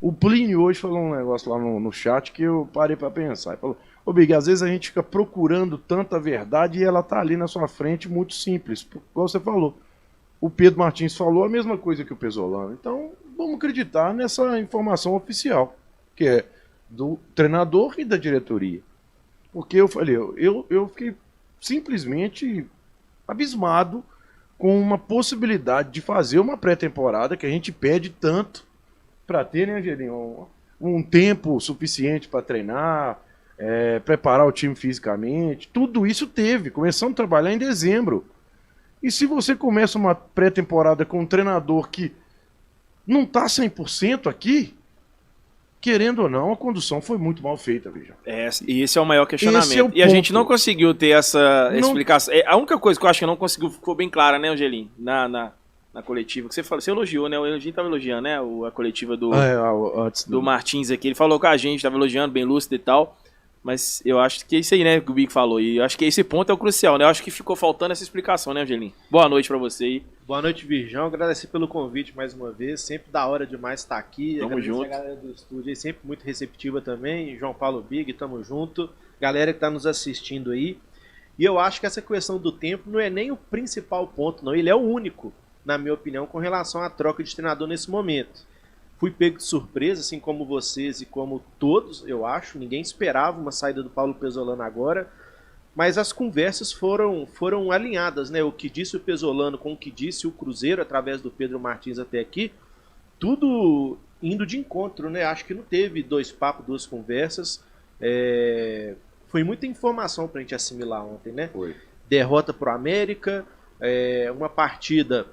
O Plínio hoje falou um negócio lá no chat que eu parei pra pensar. Ele falou, ô Big, às vezes a gente fica procurando tanta verdade e ela tá ali na sua frente muito simples. Igual você falou. O Pedro Martins falou a mesma coisa que o Pesolano. Então, vamos acreditar nessa informação oficial, que é do treinador e da diretoria. Porque eu falei, eu fiquei simplesmente abismado com uma possibilidade de fazer uma pré-temporada que a gente pede tanto para ter, né, Angelinho, um tempo suficiente para treinar, preparar o time fisicamente. Tudo isso teve. Começamos a trabalhar em dezembro. E se você começa uma pré-temporada com um treinador que não está 100% aqui, querendo ou não, a condução foi muito mal feita, veja. E esse é o maior questionamento. E a gente não conseguiu ter essa explicação. A única coisa que eu acho que não conseguiu, ficou bem clara, né, Angelim? Na coletiva, que você elogiou, né? O Angelim estava elogiando, né? A coletiva do Martins aqui. Ele falou com a gente, estava elogiando, bem lúcido e tal. Mas eu acho que é isso aí, né, que o Big falou. E eu acho que esse ponto é o crucial, né? Eu acho que ficou faltando essa explicação, né, Angelim? Boa noite pra você aí. Boa noite, Virgão. Agradecer pelo convite mais uma vez. Sempre da hora demais estar aqui. Tamo junto. A galera do estúdio aí, sempre muito receptiva também. João Paulo Big, tamo junto. Galera que tá nos assistindo aí. E eu acho que essa questão do tempo não é nem o principal ponto, não. Ele é o único, na minha opinião, com relação à troca de treinador nesse momento. Fui pego de surpresa, assim como vocês e como todos, eu acho. Ninguém esperava uma saída do Paulo Pesolano agora. Mas as conversas foram alinhadas, né? O que disse o Pesolano com o que disse o Cruzeiro, através do Pedro Martins até aqui. Tudo indo de encontro, né? Acho que não teve dois papos, duas conversas. Foi muita informação pra gente assimilar ontem, né? Foi. Derrota pro América, uma partida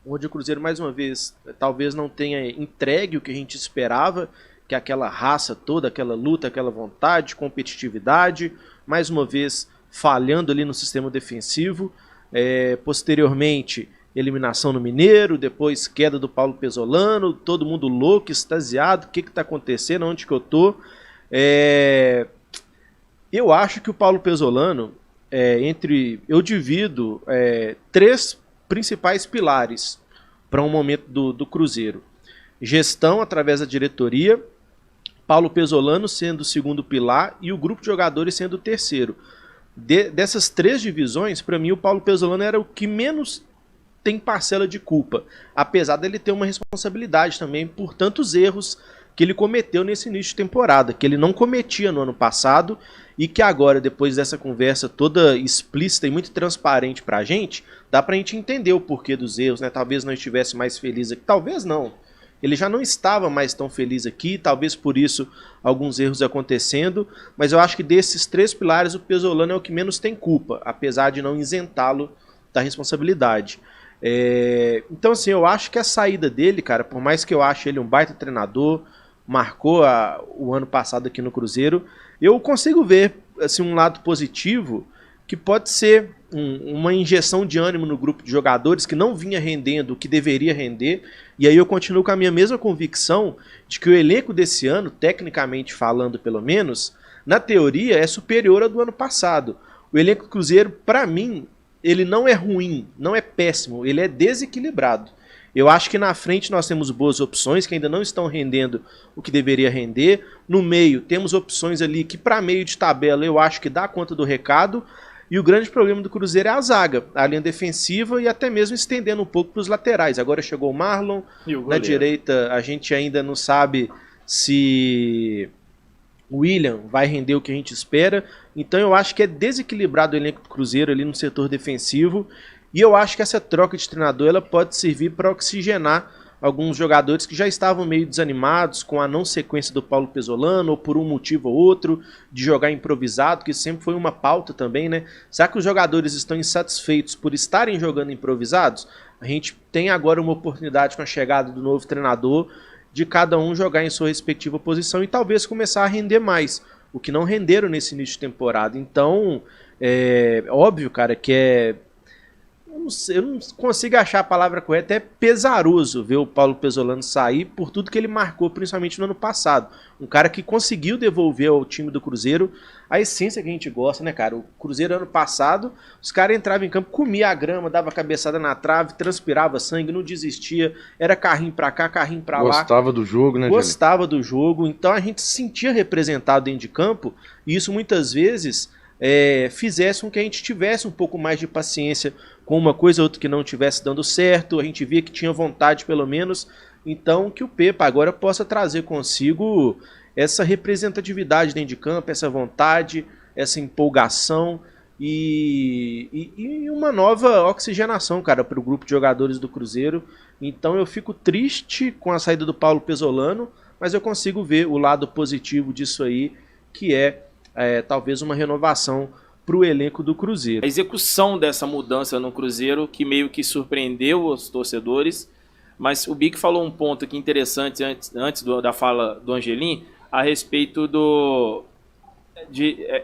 onde o Cruzeiro, mais uma vez, talvez não tenha entregue o que a gente esperava, que é aquela raça toda, aquela luta, aquela vontade, competitividade, mais uma vez falhando ali no sistema defensivo, posteriormente eliminação no Mineiro, depois queda do Paulo Pesolano, todo mundo louco, extasiado, o que está acontecendo, onde que eu tô? Eu acho que o Paulo Pesolano, eu divido três principais pilares para um momento do Cruzeiro. Gestão através da diretoria, Paulo Pesolano sendo o segundo pilar e o grupo de jogadores sendo o terceiro. Dessas três divisões, para mim o Paulo Pesolano era o que menos tem parcela de culpa, apesar dele ter uma responsabilidade também por tantos erros que ele cometeu nesse início de temporada, que ele não cometia no ano passado e que agora, depois dessa conversa toda explícita e muito transparente pra gente, dá pra gente entender o porquê dos erros, né? Talvez não estivesse mais feliz aqui, talvez não. Ele já não estava mais tão feliz aqui, talvez por isso alguns erros acontecendo, mas eu acho que desses três pilares o Pesolano é o que menos tem culpa, apesar de não isentá-lo da responsabilidade. Então assim, eu acho que a saída dele, cara, por mais que eu ache ele um baita treinador, marcou o ano passado aqui no Cruzeiro, eu consigo ver assim, um lado positivo, que pode ser uma injeção de ânimo no grupo de jogadores que não vinha rendendo o que deveria render, e aí eu continuo com a minha mesma convicção de que o elenco desse ano, tecnicamente falando pelo menos, na teoria é superior ao do ano passado. O elenco do Cruzeiro, para mim, ele não é ruim, não é péssimo, ele é desequilibrado. Eu acho que na frente nós temos boas opções que ainda não estão rendendo o que deveria render. No meio temos opções ali que para meio de tabela eu acho que dá conta do recado. E o grande problema do Cruzeiro é a zaga, a linha defensiva e até mesmo estendendo um pouco para os laterais. Agora chegou o Marlon, na direita a gente ainda não sabe se o William vai render o que a gente espera. Então eu acho que é desequilibrado o elenco do Cruzeiro ali no setor defensivo. E eu acho que essa troca de treinador ela pode servir para oxigenar alguns jogadores que já estavam meio desanimados com a não sequência do Paulo Pesolano, ou por um motivo ou outro, de jogar improvisado, que sempre foi uma pauta também, né? Será que os jogadores estão insatisfeitos por estarem jogando improvisados? A gente tem agora uma oportunidade com a chegada do novo treinador de cada um jogar em sua respectiva posição e talvez começar a render mais, o que não renderam nesse início de temporada. Então, óbvio, cara, que eu não consigo achar a palavra correta, é pesaroso ver o Paulo Pesolano sair por tudo que ele marcou, principalmente no ano passado. Um cara que conseguiu devolver ao time do Cruzeiro a essência que a gente gosta, né, cara? O Cruzeiro ano passado, os caras entravam em campo, comia a grama, dava cabeçada na trave, transpirava sangue, não desistia, era carrinho pra cá, carrinho pra lá. Gostava do jogo, né, Gostava do jogo, então a gente se sentia representado dentro de campo, e isso muitas vezes fizesse com que a gente tivesse um pouco mais de paciência com uma coisa ou outra que não estivesse dando certo, a gente via que tinha vontade pelo menos, então que o Pepa agora possa trazer consigo essa representatividade dentro de campo, essa vontade, essa empolgação e uma nova oxigenação, cara, para o grupo de jogadores do Cruzeiro. Então eu fico triste com a saída do Paulo Pesolano, mas eu consigo ver o lado positivo disso aí, que talvez uma renovação para o elenco do Cruzeiro. A execução dessa mudança no Cruzeiro que meio que surpreendeu os torcedores, mas o Big falou um ponto aqui interessante antes da fala do Angelim, a respeito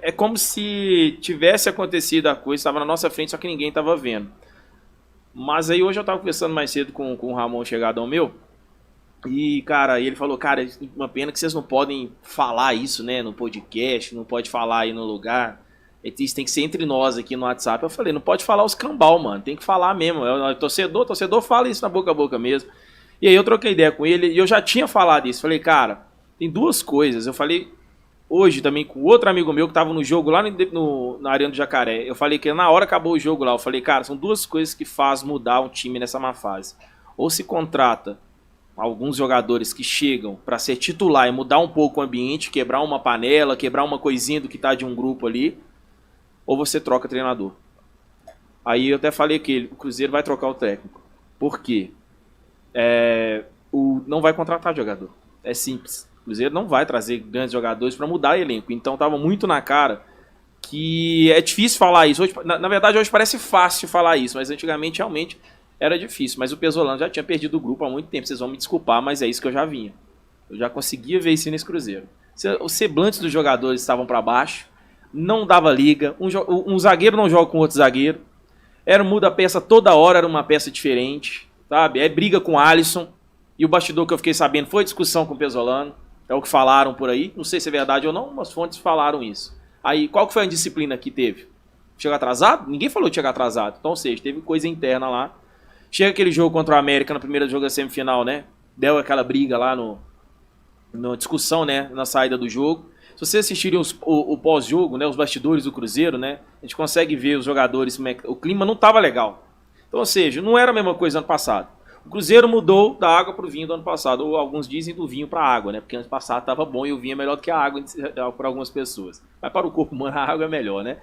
é como se tivesse acontecido a coisa, estava na nossa frente, só que ninguém estava vendo. Mas aí hoje eu estava conversando mais cedo com o Ramon, chegadão meu, e, cara, ele falou, cara, uma pena que vocês não podem falar isso, né, no podcast, não pode falar aí no lugar, isso tem que ser entre nós aqui no WhatsApp. Eu falei, não pode falar os cambal, mano, tem que falar mesmo, torcedor fala isso na boca a boca mesmo. E aí eu troquei ideia com ele, e eu já tinha falado isso, falei, cara, tem duas coisas, eu falei hoje também com outro amigo meu que tava no jogo lá na Arena do Jacaré, eu falei que na hora acabou o jogo lá, eu falei, cara, são duas coisas que faz mudar um time nessa má fase. Ou se contrata alguns jogadores que chegam para ser titular e mudar um pouco o ambiente, quebrar uma panela, quebrar uma coisinha do que tá de um grupo ali, ou você troca treinador. Aí eu até falei que o Cruzeiro vai trocar o técnico. Por quê? Não vai contratar jogador. É simples. O Cruzeiro não vai trazer grandes jogadores para mudar o elenco. Então tava muito na cara que é difícil falar isso. Hoje, na verdade, hoje parece fácil falar isso, mas antigamente realmente era difícil. Mas o Pesolano já tinha perdido o grupo há muito tempo. Vocês vão me desculpar, mas é isso que eu já vinha. Eu já conseguia ver isso nesse Cruzeiro. Os semblantes dos jogadores estavam para baixo. Não dava liga. Um zagueiro não joga com outro zagueiro. Muda a peça toda hora, era uma peça diferente. Sabe? É briga com o Alisson. E o bastidor que eu fiquei sabendo foi discussão com o Pesolano. É o que falaram por aí. Não sei se é verdade ou não, mas fontes falaram isso. Aí, qual que foi a indisciplina que teve? Chegou atrasado? Ninguém falou que chegou atrasado. Então, ou seja, teve coisa interna lá. Chega aquele jogo contra o América no primeiro jogo da semifinal, né? Deu aquela briga lá na discussão, né? Na saída do jogo. Se vocês assistirem o pós-jogo, né? Os bastidores do Cruzeiro, né? A gente consegue ver os jogadores, o clima não estava legal. Então, ou seja, não era a mesma coisa ano passado. O Cruzeiro mudou da água para o vinho do ano passado, ou alguns dizem do vinho para a água, né? Porque ano passado estava bom e o vinho é melhor do que a água para algumas pessoas. Mas para o corpo humano a água é melhor, né?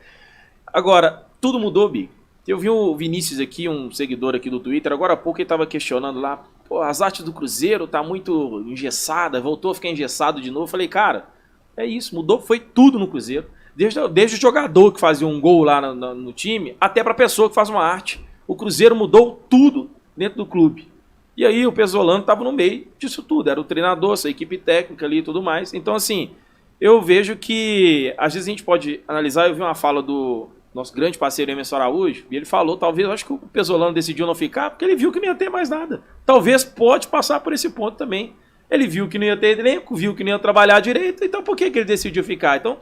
Agora, tudo mudou, Bi. Eu vi o Vinícius aqui, um seguidor aqui do Twitter, agora há pouco ele estava questionando lá, pô, as artes do Cruzeiro tá muito engessada, voltou a ficar engessado de novo. Eu falei, cara, é isso, mudou, foi tudo no Cruzeiro. Desde o jogador que fazia um gol lá no time, até para a pessoa que faz uma arte. O Cruzeiro mudou tudo dentro do clube. E aí o Pesolano estava no meio disso tudo, era o treinador, essa equipe técnica ali e tudo mais. Então, assim, eu vejo que às vezes a gente pode analisar, eu vi uma fala do nosso grande parceiro Emerson Araújo, e ele falou, talvez, acho que o Pesolano decidiu não ficar, porque ele viu que não ia ter mais nada. Talvez pode passar por esse ponto também. Ele viu que não ia ter elenco, viu que não ia trabalhar direito, então por que ele decidiu ficar? Então,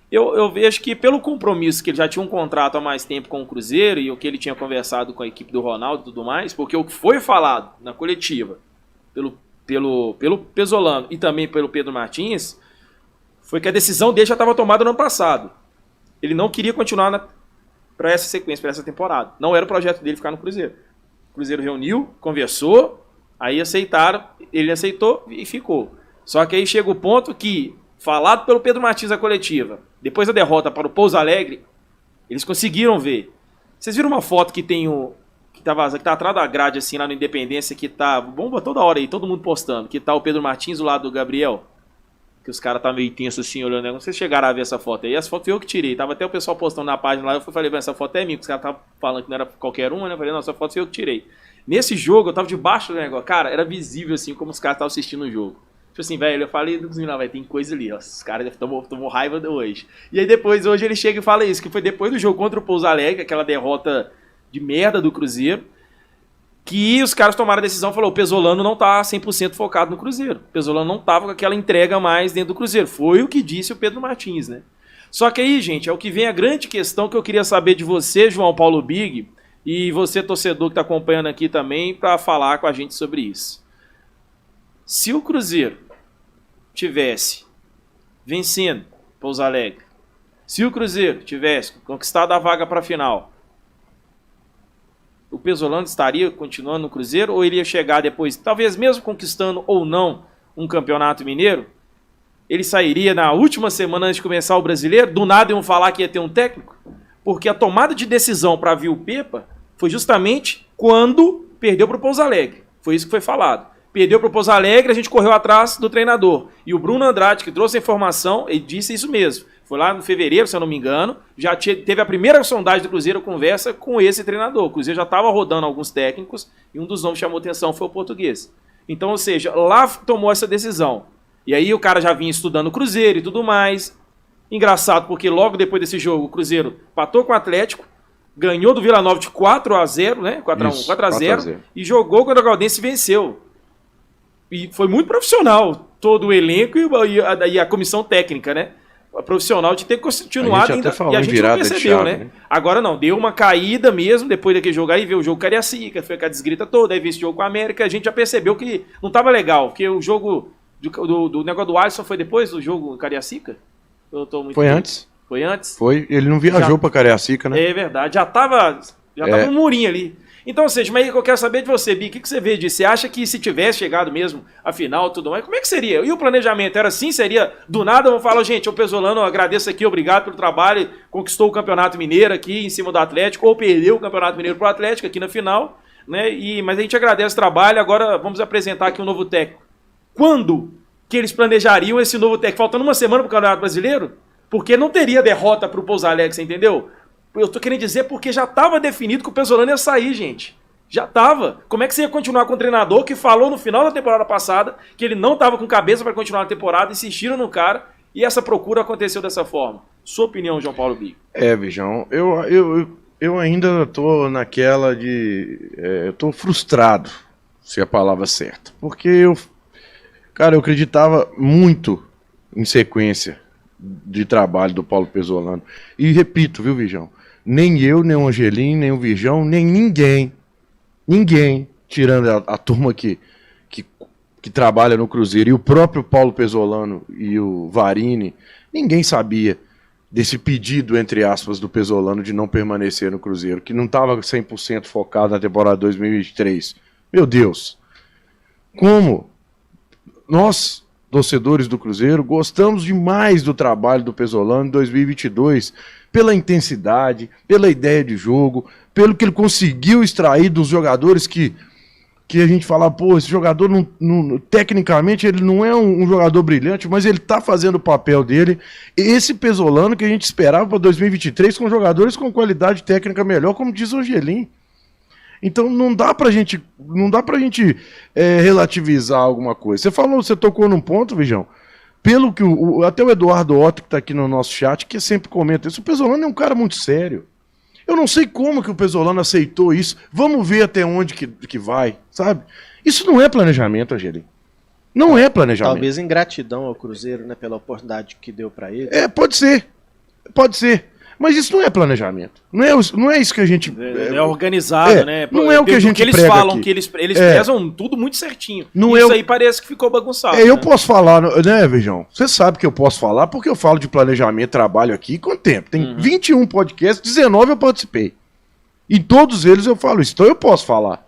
eu vejo que pelo compromisso que ele já tinha um contrato há mais tempo com o Cruzeiro e o que ele tinha conversado com a equipe do Ronaldo e tudo mais, porque o que foi falado na coletiva pelo Pesolano e também pelo Pedro Martins foi que a decisão dele já estava tomada no ano passado. Ele não queria continuar para essa sequência, para essa temporada. Não era o projeto dele ficar no Cruzeiro. O Cruzeiro reuniu, conversou, aí aceitaram, ele aceitou e ficou. Só que aí chega o ponto que, falado pelo Pedro Martins na coletiva, depois da derrota para o Pouso Alegre, eles conseguiram ver. Vocês viram uma foto que tem que tá atrás da grade, assim, lá no Independência, que tá bomba toda hora aí, todo mundo postando, que tá o Pedro Martins do lado do Gabriel, que os caras tá meio tenso assim, olhando, não sei se chegaram a ver essa foto aí, essa foto foi eu que tirei, tava até o pessoal postando na página lá, eu falei, essa foto é minha, porque os caras estavam falando que não era qualquer uma, né, eu falei, não, essa foto foi eu que tirei. Nesse jogo, eu tava debaixo do negócio, cara, era visível, assim, como os caras estavam assistindo o jogo. Tipo assim, velho, eu falei, não, vai, tem coisa ali, ó, os caras tomou raiva de hoje. E aí depois, hoje ele chega e fala isso, que foi depois do jogo contra o Pouso Alegre, aquela derrota de merda do Cruzeiro, que os caras tomaram a decisão, falou, o Pesolano não tá 100% focado no Cruzeiro. O Pesolano não tava com aquela entrega mais dentro do Cruzeiro. Foi o que disse o Pedro Martins, né? Só que aí, gente, é o que vem a grande questão que eu queria saber de você, João Paulo Big, e você, torcedor que tá acompanhando aqui também, para falar com a gente sobre isso. Se o Cruzeiro tivesse vencendo Pouso Alegre, se o Cruzeiro tivesse conquistado a vaga para a final, o Pesolano estaria continuando no Cruzeiro ou iria chegar depois, talvez mesmo conquistando ou não um campeonato mineiro, ele sairia na última semana antes de começar o Brasileiro? Do nada iam falar que ia ter um técnico? Porque a tomada de decisão para vir o Pepa foi justamente quando perdeu para o Pouso Alegre. Foi isso que foi falado. Perdeu para o Pouso Alegre, a gente correu atrás do treinador. E o Bruno Andrade, que trouxe a informação, ele disse isso mesmo. Foi lá no fevereiro, se eu não me engano, já teve a primeira sondagem do Cruzeiro, conversa com esse treinador. O Cruzeiro já estava rodando alguns técnicos e um dos nomes que chamou atenção foi o português. Então, ou seja, lá tomou essa decisão. E aí o cara já vinha estudando o Cruzeiro e tudo mais. Engraçado, porque logo depois desse jogo, o Cruzeiro empatou com o Atlético, ganhou do Vila Nova de 4-0, né? 4-1, 4-0, e jogou contra o Caldense e venceu. E foi muito profissional todo o elenco e a comissão técnica, né? Profissional de ter continuado ainda, e a gente não percebeu, né? Agora não, deu uma caída mesmo depois daquele jogo aí, veio o jogo Cariacica, foi com a desgrita toda, aí veio esse jogo com a América, a gente já percebeu que não estava legal, porque o jogo do negócio do Alisson foi depois do jogo Cariacica? Foi antes. Foi antes? Foi, ele não viajou para Cariacica, né? É verdade, já tava um murinho ali. Então, ou seja, mas eu quero saber de você, Bi, o que você vê disso? Você acha que se tivesse chegado mesmo a final tudo mais, como é que seria? E o planejamento era assim? Seria do nada, vamos falar, gente, o Pesolano, eu agradeço aqui, obrigado pelo trabalho, conquistou o Campeonato Mineiro aqui em cima do Atlético, ou perdeu o Campeonato Mineiro pro Atlético aqui na final, né? Mas a gente agradece o trabalho, agora vamos apresentar aqui um novo técnico. Quando que eles planejariam esse novo técnico? Faltando uma semana pro Campeonato Brasileiro? Porque não teria derrota pro Pouso Alegre, você entendeu? Eu tô querendo dizer porque já estava definido que o Pesolano ia sair, gente. Já estava. Como é que você ia continuar com o treinador que falou no final da temporada passada que ele não estava com cabeça para continuar a temporada, insistiram no cara e essa procura aconteceu dessa forma? Sua opinião, João Paulo Bigo? Vijão, eu ainda tô naquela de... eu tô frustrado, se é a palavra certa. Porque eu acreditava muito em sequência de trabalho do Paulo Pesolano. E repito, viu, Vijão? Nem eu, nem o Angelim, nem o Vijão, nem ninguém, tirando a turma que trabalha no Cruzeiro, e o próprio Paulo Pesolano e o Varini, ninguém sabia desse pedido, entre aspas, do Pesolano de não permanecer no Cruzeiro, que não estava 100% focado na temporada 2023. Meu Deus! Como nós, torcedores do Cruzeiro, gostamos demais do trabalho do Pesolano em 2022, pela intensidade, pela ideia de jogo, pelo que ele conseguiu extrair dos jogadores que a gente fala, pô, esse jogador, tecnicamente, ele não é um jogador brilhante, mas ele tá fazendo o papel dele. Esse Pesolano que a gente esperava para 2023 com jogadores com qualidade técnica melhor, como diz o Angelim. Então não dá pra gente relativizar alguma coisa. Você tocou num ponto, Vijão, pelo que até o Eduardo Otto, que tá aqui no nosso chat, que sempre comenta isso, o Pesolano é um cara muito sério. Eu não sei como que o Pesolano aceitou isso. Vamos ver até onde que vai, sabe? Isso não é planejamento, Angelim. Não é planejamento. Talvez ingratidão ao Cruzeiro, né, pela oportunidade que deu pra ele. Pode ser. Pode ser. Mas isso não é planejamento. Não é isso que a gente... É organizado, né? Não é o que a gente eles falam, aqui. Que eles prezam tudo muito certinho. Não isso aí parece que ficou bagunçado. Eu posso falar, né, Vejão? Você sabe que eu posso falar porque eu falo de planejamento, trabalho aqui com tempo. Tem 21 podcasts, 19 eu participei. Em todos eles eu falo isso. Então eu posso falar.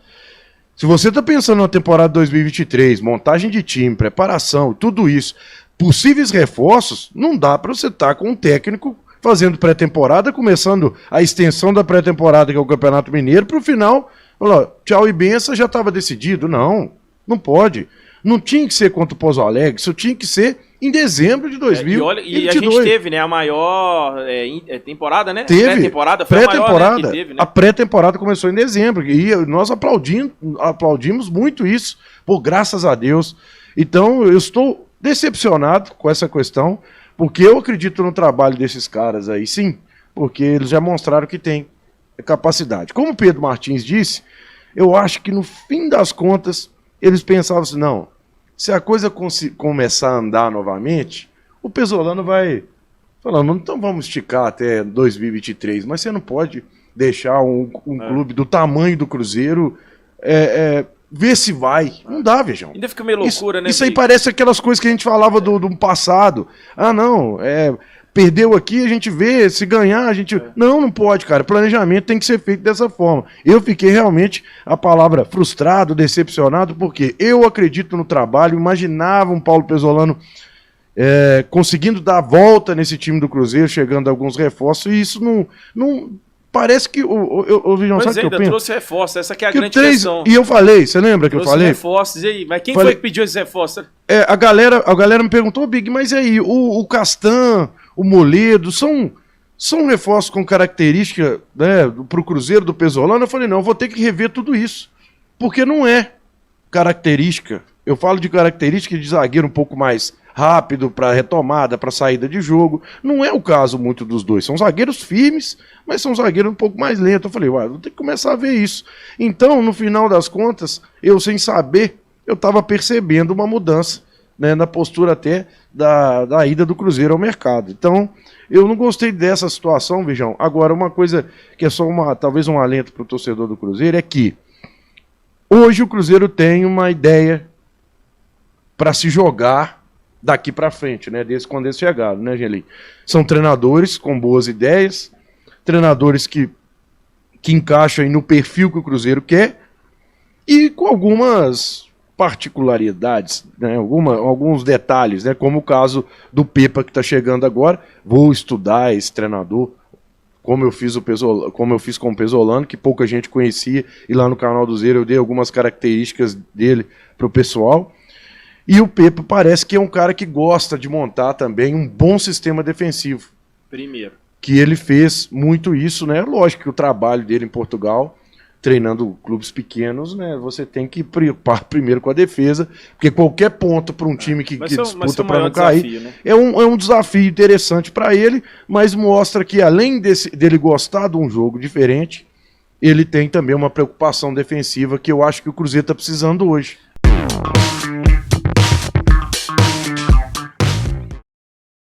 Se você está pensando na temporada 2023, montagem de time, preparação, tudo isso, possíveis reforços, não dá para você estar com um técnico fazendo pré-temporada, começando a extensão da pré-temporada, que é o Campeonato Mineiro, para o final, falar, tchau e benção, já estava decidido. Não pode. Não tinha que ser contra o Pouso Alegre, isso tinha que ser em dezembro de 2022. E a gente teve, né, a maior temporada, né? Teve. Pré-temporada foi a maior, né, que teve, né? A pré-temporada começou em dezembro, e nós aplaudimos muito isso, pô, graças a Deus. Então, eu estou decepcionado com essa questão, porque eu acredito no trabalho desses caras aí, sim, porque eles já mostraram que tem. capacidade. Como o Pedro Martins disse, eu acho que no fim das contas eles pensavam assim, não, se a coisa começar a andar novamente, o Pesolano vai falando, então vamos esticar até 2023, mas você não pode deixar um clube do tamanho do Cruzeiro ver se vai. Não dá, vejam. Ainda fica meio loucura, né? Isso aí parece aquelas coisas que a gente falava do passado. Ah, não, perdeu aqui, a gente vê, se ganhar, a gente... Não pode, cara. Planejamento tem que ser feito dessa forma. Eu fiquei realmente, a palavra frustrado, decepcionado, porque eu acredito no trabalho, imaginava um Paulo Pesolano conseguindo dar a volta nesse time do Cruzeiro, chegando a alguns reforços, e isso não parece que... Mas ainda trouxe reforços, essa que é a grande questão. E eu falei, você lembra que eu falei? Reforços, e aí? Mas quem foi que pediu esses reforços? A galera me perguntou, Big, mas e aí, o Castan, o Moledo, são reforços com característica, né, pro Cruzeiro do Pesolano? Eu falei, não, eu vou ter que rever tudo isso, porque não é característica. Eu falo de característica de zagueiro um pouco mais rápido para retomada, para saída de jogo. Não é o caso muito dos dois. São zagueiros firmes, mas são zagueiros um pouco mais lentos. Eu falei, vou ter que começar a ver isso. Então, no final das contas, eu sem saber, eu estava percebendo uma mudança, né, na postura até da ida do Cruzeiro ao mercado. Então, eu não gostei dessa situação, vejam. Agora, uma coisa que é só talvez um alento para o torcedor do Cruzeiro é que hoje o Cruzeiro tem uma ideia para se jogar daqui para frente, né? Desde quando eles chegaram, né, Angelim? São treinadores com boas ideias, treinadores que encaixam aí no perfil que o Cruzeiro quer e com algumas particularidades, né? Alguns detalhes, né? Como o caso do Pepa que está chegando agora. Vou estudar esse treinador, como eu fiz com o Pesolano, que pouca gente conhecia, e lá no canal do Zero eu dei algumas características dele para o pessoal. E o Pepa parece que é um cara que gosta de montar também um bom sistema defensivo. Primeiro. Que ele fez muito isso, né? Lógico que o trabalho dele em Portugal, treinando clubes pequenos, né? Você tem que preocupar primeiro com a defesa, porque qualquer ponto para um time que disputa para não cair desafio, né? é um desafio interessante para ele, mas mostra que além dele gostar de um jogo diferente, ele tem também uma preocupação defensiva que eu acho que o Cruzeiro está precisando hoje.